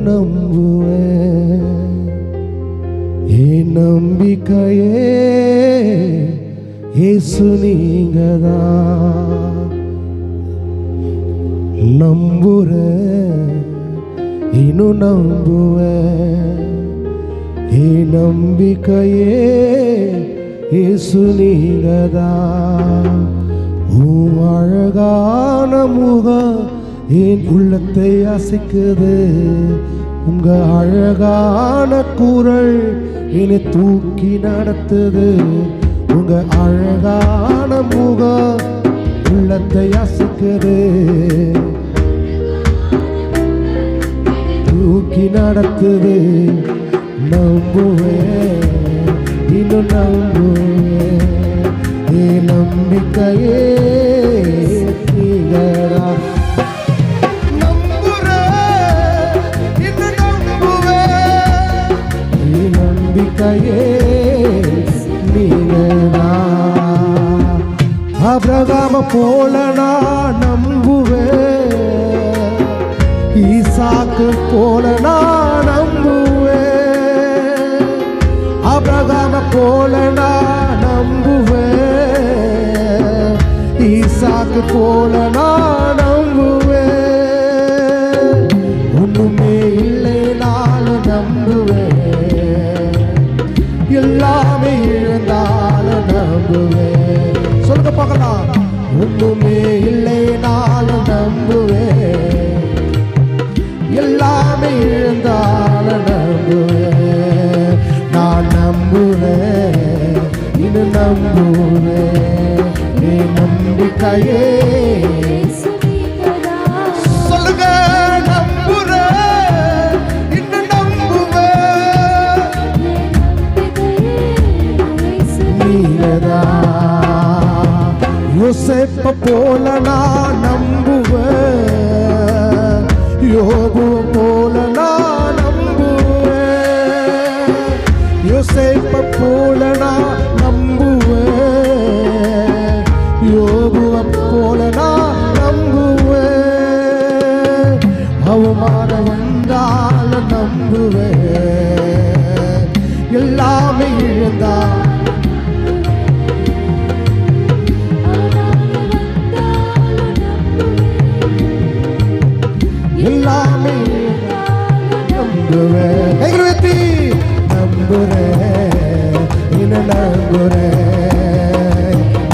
நம்புவேன். என் நம்பிக்கையே இயேசு நீங்கதான். நம்புறேன், இன்னும் நம்புவேன். என் நம்பிக்கையே இயேசு நீங்கதான். உன் அழகான முகம் என் உள்ளத்தை அசைக்குது. உங்க அழகான குரல் என்னை தூக்கி நடத்துது. உங்க அழகான முகம் உள்ளத்தை அசைக்குது, தூக்கி நடத்துது. நம்புவேன், இன்னும் நம்புவேன். என் நம்பிக்கையே நீங்கடா. நம்புறேன், இன்னும் நம்புவேன். என் நம்பிக்கையே நீங்கடா. ஆபிரகாம போல நான் நம்புவேன். ஈசாக்கு போல நான் நம்புவேன். ஆபிரகாம போல நான் நம்புவேன். ஈசாக்கு போல நான் நம்புவேன். ஒண்ணுமே இல்லை நானும் நம்புவேன். எல்லாமே இழந்தாலும் நம்புவேன். சொல்லுங்க பார்க்கலாம். ஒண்ணுமே இல்லை நானும் நம்புவேன். எல்லாமே இழந்தாலும் நம்புவேன். நான் நம்புவேன், இன்னும் நம்புவேன். என் நம்பிக்கையே சொல்லுங்க. நம்புறேன், இன்னும் நம்புவேன். நீங்கதான். யோசேப்ப போல நான் நம்புவேன். யோபு போல நான் நம்புவேன். யோசேப்ப போல நான் நம்புவேன். யோபு போல நான் நம்புவேன். அவமானம் வந்தாலும் நம்புவேன். எல்லாமே இழந்தா எல்லாமே நம்புவேன். நம்புறேன், இன்னும் நம்புறேன்.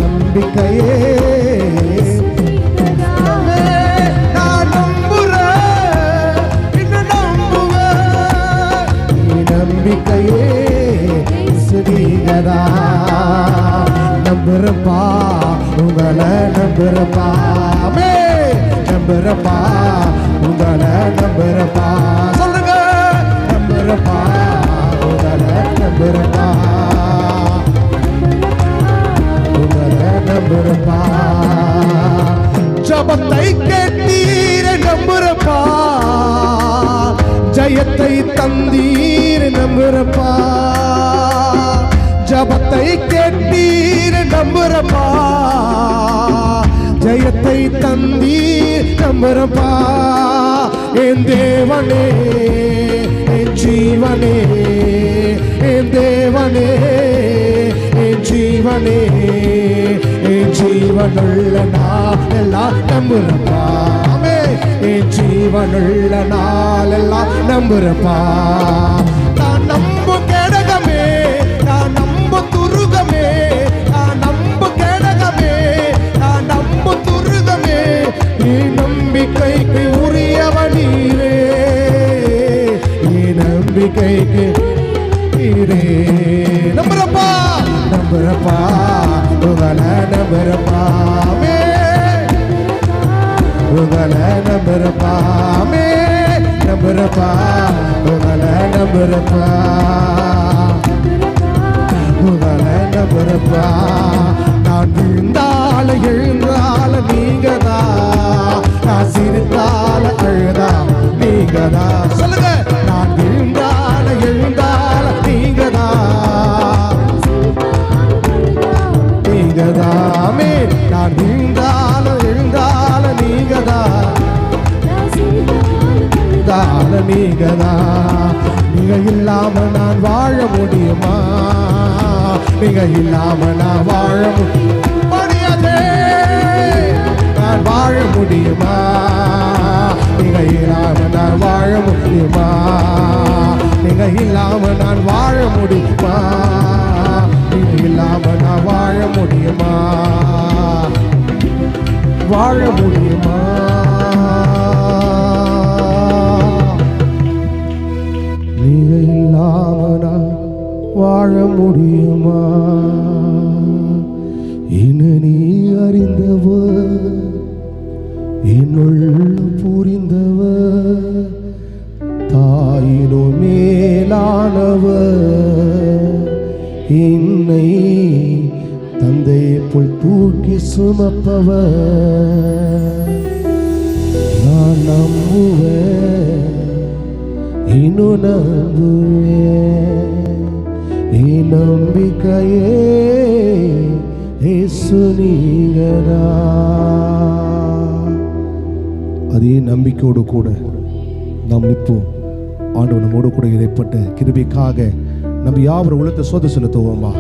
நம்பிக்கையே நான் நம்புறேன், இன்னும் நம்புவேன். நம்பிக்கையே சுதீகரா. நம்புறப்பா, உங்களை நம்புறப்பா. நம்புறப்பா, உங்களை நம்புறப்பா. சொல்லுங்க. நம்புறப்பா, உங்களை நம்புறப்பா. உங்களை நம்புறப்பா. ஜபத்தை கேட்டீர் நம்புறப்பா. ஜெயத்தை தந்தீர் நம்புறப்பா. ஜபத்தை கேட்டீர் நம்புறப்பா. ஜெயத்தை தந்தீர் நம்புறப்பா. என் தேவனே, என் ஜீவனே, என் தேவனே, என் ஜீவனே, என் ஜீவனுள்ள நாளெல்லாம் நம்புறப்பா. என் ஜீவனுள்ள நாளெல்லாம் நம்புறப்பா. நான் நம்பும் கேடகமே, நான் நம்பும் துருகமே, நான் நம்பும் கேடகமே, நான் நம்பும் துருகமே. நீ நம்பிக்கைக்கு உரியவன் நீரே. நீ நம்பிக்கைக்கு நீரே. நம்புறப்பா, நம்புறப்பா, உங்களை நம்புறப்பா. உங்களை நம்புறப்பா. நம்புறப்பா, உங்களை நம்புறப்பா. உங்களை நம்புறப்பா. நான் விழுந்தால எழுந்தால நீங்கதா. நான் சிரித்தால அழுதா நீங்கதா. சொல்லுங்க. நான் விழுந்தால எழுந்தால நீங்கதா. நீங்கதா. நான் விழுந்தால எழுந்தால நீங்கதா. நீங்கதான். நீங்க இல்லாம நான் வாழ முடியுமா? நீங்க இல்லாம நான் வாழ முடியாது. நான் வாழ முடியுமா? நீங்க இல்லாம நான் வாழ முடியுமா? நீங்க இல்லாம நான் வாழ முடியுமா? நீங்க இல்லாம நான் வாழ முடியுமா? வாழ முடியுமா? நீங்க இல்லாம நான் வாழ முடியுமா? என்ன நீ அறிந்தவர், என்னுள் புரிந்தவர், தாயினோ மேலானவர், என்னை தந்தையை போல் தூக்கி சுமப்பவர். நான் நம்புவேன், இன்னும் நம்புவேன், என் நம்பிக்கையே இயேசு நீங்கதான். அதே நம்பிக்கையோடு கூட நாம் நிற்போம். ஆண்டவர் நம்மோடு கூட இடைப்பட்ட கிருபைக்காக நம்ம யாவரும் உள்ளத்தை சோத செலுத்துவோமா?